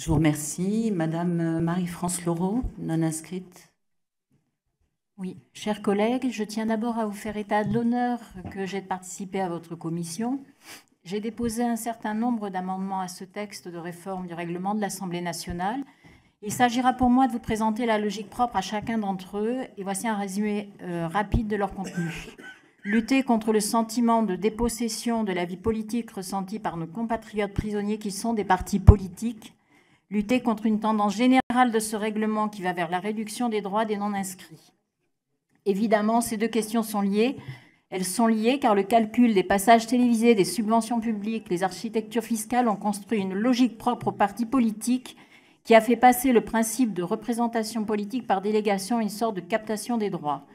Je vous remercie. Madame Marie-France Laureau, non inscrite. Oui, chers collègues, je tiens d'abord à vous faire état de l'honneur que j'ai de participer à votre commission. J'ai déposé un certain nombre d'amendements à ce texte de réforme du règlement de l'Assemblée nationale. Il s'agira pour moi de vous présenter la logique propre à chacun d'entre eux et voici un résumé rapide de leur contenu. Lutter contre le sentiment de dépossession de la vie politique ressenti par nos compatriotes prisonniers qui sont des partis politiques. Lutter contre une tendance générale de ce règlement qui va vers la réduction des droits des non-inscrits. Évidemment, ces deux questions sont liées. Elles sont liées car le calcul des passages télévisés, des subventions publiques, les architectures fiscales ont construit une logique propre aux partis politiques qui a fait passer le principe de représentation politique par délégation à une sorte de captation des droits.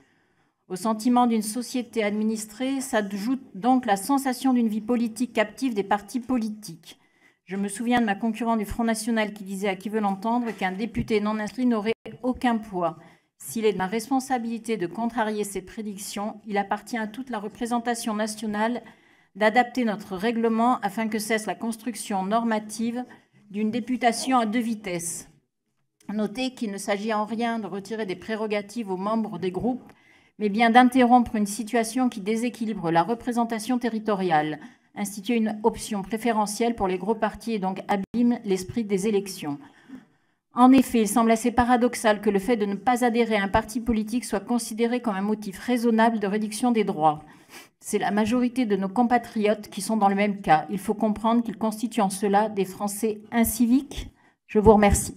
Au sentiment d'une société administrée s'ajoute donc la sensation d'une vie politique captive des partis politiques. Je me souviens de ma concurrente du Front National qui disait à qui veut l'entendre qu'un député non inscrit n'aurait aucun poids. S'il est de ma responsabilité de contrarier ces prédictions, il appartient à toute la représentation nationale d'adapter notre règlement afin que cesse la construction normative d'une députation à deux vitesses. Notez qu'il ne s'agit en rien de retirer des prérogatives aux membres des groupes, mais bien d'interrompre une situation qui déséquilibre la représentation territoriale, instituer une option préférentielle pour les gros partis et donc abîme l'esprit des élections. En effet, il semble assez paradoxal que le fait de ne pas adhérer à un parti politique soit considéré comme un motif raisonnable de réduction des droits. C'est la majorité de nos compatriotes qui sont dans le même cas. Il faut comprendre qu'ils constituent en cela des Français inciviques. Je vous remercie.